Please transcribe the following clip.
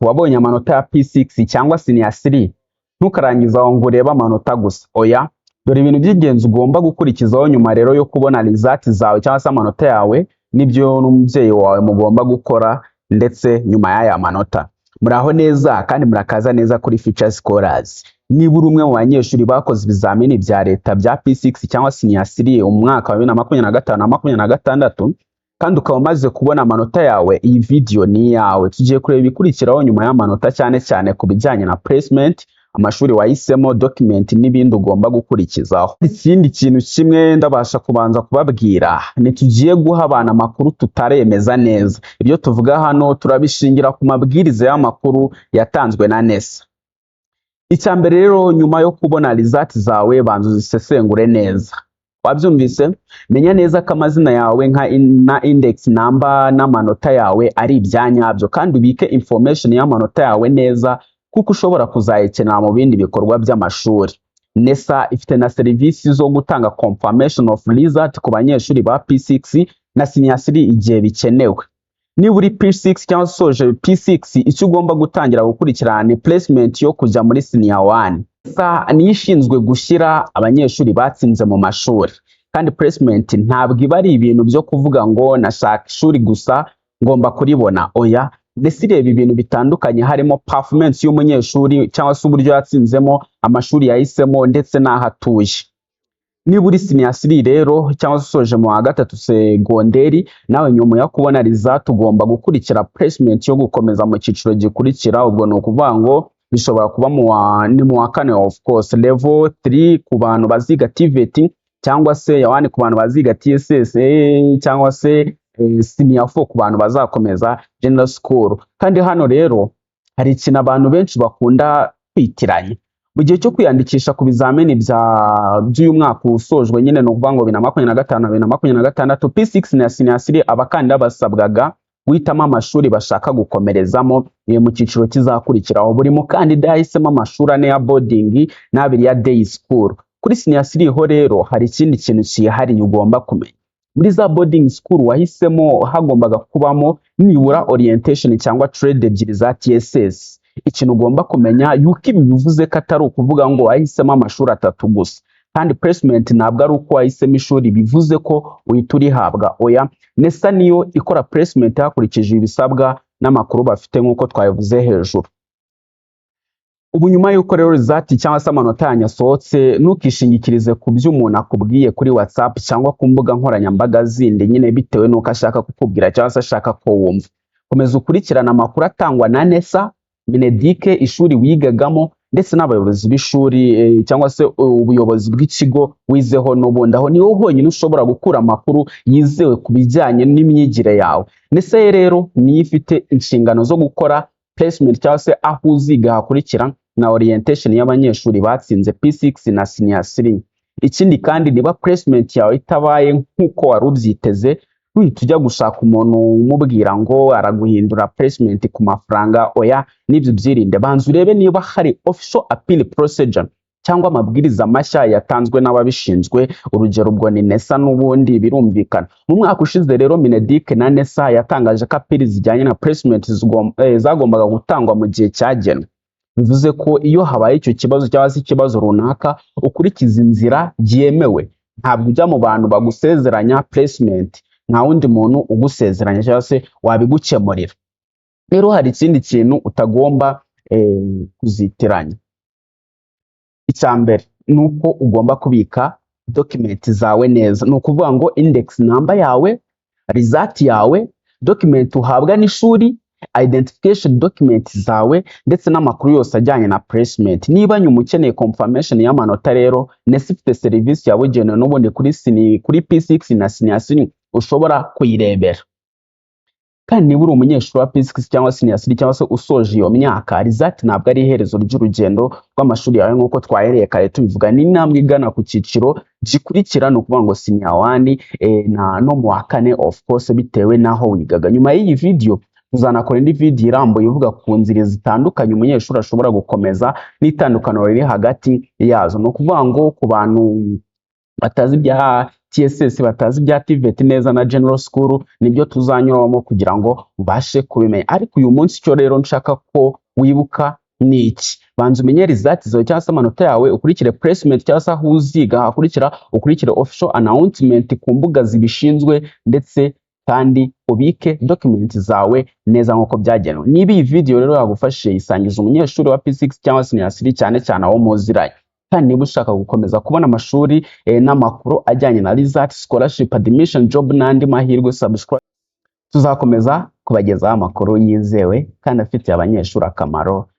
Wabonye amanota ya P6 cyangwa senior 3 ntukarangiza aho ngo urebe amanota gusa. Oya, dore ibintu by'ingenzi ugomba gukurikizaho nyuma rero yo kubona result zawe cyangwa se amanota yawe, n'ibyo n'umubyeyi wawe mugomba gukora ndetse nyuma y'aya manota. Muraho neza kandi murakaza neza kuri Future Scholars. Niba uri umwe mu banyeshuri bakoze ibizamini bya leta bya P6 cyangwa senior 3 mu mwaka wa 2025 na 2026 kandi ukaba umaze kubona amanota yawe, iyi video ni yawe. Tugiye kureba ibikurikiraho nyuma y'amanota, cyane cyane ku bijyanye na placement, amashuri wahisemo, document n'ibindi ugomba gukurikizaho. Ikindi kintu kimwe ndabasha kubanza kubabwira, tugiye guha abana amakuru tutaremeza neza. Ibyo tuvuga hano turabishingira ku mabwiriza y'amakuru yatanzwe na NESA. Icyambere rero, nyuma yo kubona result zawe banza uzisesengure neza. Wabyumvise? Menya neza ko amazina yawe na index number n'amanota yawe ari ibyanyabyo, kandi ubike information y'amanota yawe neza kuko ushobora kuzayikenera mu bindi bikorwa by'amashuri. NESA ifite na serivisi zo gutanga confirmation of result ku banyeshuri ba P6 na senior 3 igihe bikenewe. Niba uri P6 cyangwa soje P6, icyo ugomba gutangira gukurikirana ni placement yo kujya muri senior 1. Niyo ishinzwe gushyira abanyeshuri batsinze mu mashuri, kandi placement ntabwo iba ari ibintu byo kuvuga ngo nashaka ishuri gusa ngomba kuribona. Oya, ndetse ireba ibintu bitandukanye, harimo performance y'umunyeshuri cyangwa se uburyo yatsinzemo, amashuri yahisemo ndetse n'aho atuye. Niba uri senior 3 rero cyangwa se usoje mu wa gatatu segonderi, nawe nyuma yo kubona result ugomba gukurikira placement yo gukomeza mu cyiciro gikurikira. Ubwo ni ukuvuga ngo bishobora kuba mu wa kane, of course level 3 ku bantu baziga TVET, cyangwa se ya 1 ku bantu baziga TSS, cyangwa se senior 4 ku bantu bazakomeza general school. Kandi hano rero hari ikintu abantu benshi bakunda kwitiranya. Mu gihe cyo kwiyandikisha ku bizamini by'uyu mwaka usojwe, nyine no kuvuga ngo 2025-2026, P6 na senior 3 abakandida basabwaga guhitamo amashuri bashaka gukomerezamo mu cyiciro kizakurikiraho. Buri mukandida yahisemo amashuri 4 ya boarding n'2 ya day school. Kuri senior 3 ho rero hari ikindi kintu cyihariye ugomba kumenya. Muri za boarding school wahisemo hagombaga kubamo nibura orientation cyangwa trade ebyiri za TSS. Ikintu ugomba kumenya yuko ibi bivuze ko atari ukuvuga ngo wahisemo amashuri 3 gusa, kandi placement ntabwo ari uko wahisemo ishuri bivuze ko uhita urihabwa. Oya, NESA niyo ikora placement hakurikije ibisabwa n'amakuru bafite nk'uko twabivuze hejuru. Ubu nyuma y'uko rero result cyangwa se amanota yanyasohotse, ntukishingikirize ku byo umuntu akubwiye kuri WhatsApp cyangwa ku mbuga nkoranyambaga zindi, nyine bitewe n'uko ashaka kukubwira cyangwa se ashaka ko wumva. Komeza ukurikirana amakuru atangwa na NESA, Minedike, ishuri wigagamo ndetse n'abayobozi b'ishuri cyangwa se ubuyobozi bw'ikigo wizeho n'ubundi. Aho niho honyine ushobora gukura amakuru yizewe ku bijyanye n'imyigire yawe. NESA rero niyo ifite inshingano zo gukora placement cyangwa se aho uziga hakurikira na orientation y'abanyeshuri batsinze P6 na senior 3. Ikindi kandi, niba placement yawe itabaye nk'uko wari ubyiteze, wihita ujya gushaka umuntu umubwira ngo araguhindura placement ku mafaranga. Oya, nibyo byirinde. Banza urebe niba hari official appeal procedure cyangwa amabwiriza mashya yatanzwe n'ababishinzwe. Urugero ubwo ni NESA n'ubundi birumvikana. Mu mwaka ushize rero Minedike na NESA yatangaje ko appeal zijyanye na placement zagombaga gutangwa mu gihe cyagenwe. Bivuze ko iyo habaye icyo kibazo cyangwa se ikibazo runaka, ukurikiza inzira yemewe. Ntabwo ujya mu bantu bagusezeranya placement, nta wundi muntu ugusezeranya cyangwa se wabigukemurira. Rero hari ikindi kintu utagomba kuzitiranya. Icyambere ni uko ugomba kubika document zawe neza. Ni ukuvuga ngo index number yawe, result yawe, document uhabwa n'ishuri, identification document zawe ndetse n'amakuru yose ajyanye na placement. Niba nyuma ukeneye confirmation y'amanota rero, NESA ifite serivisi yabugenewe n'ubundi kuri P6 na senior 3 ushobora kuyirebera. Kandi niba uri umunyeshuri wa P6 cyangwa senior 3 cyangwa se usoje iyo myaka, result ntabwo ari iherezo ry'urugendo rw'amashuri yawe nk'uko twahereye kare tubivuga. Ni intambwe igana ku cyiciro gikurikira, ni ukuvuga ngo senior 1 no mu wa kane, of course bitewe n'aho wigaga. Nyuma y'iyi video tuzanakora indi video irambuye ivuga ku nzira zitandukanye umunyeshuri ashobora gukomeza n'itandukaniro riri hagati yazo. No kuvuga ngo ku bantu batazi ibya TSS batazi ibya TVET neza na General School, nibyo tuzanyuramo kugira ngo ubashe kubimenya. Ariko uyu munsi cyo rero nshaka ko wibuka ni iki? Banza umenye results zawe cyangwa se amanota yawe, ukurikire placement cyangwa se aho uziga, ukurikire official announcement ku mbuga zibishinzwe, ndetse kandi ubike document zawe neza nk'uko byagenwe. Niba iyi video rero yagufashije, isangiza umunyeshuri wa P6 cyangwa se Senior cyane cyane aho muziranye. Kandi niba ushaka gukomeza kubona amashuri n'amakuru ajyanye na result, scholarship, admission, job n'andi mahirwe, subscribe. Tuzakomeza kubagezaho amakuru yizewe kandi afitiye abanyeshuri akamaro.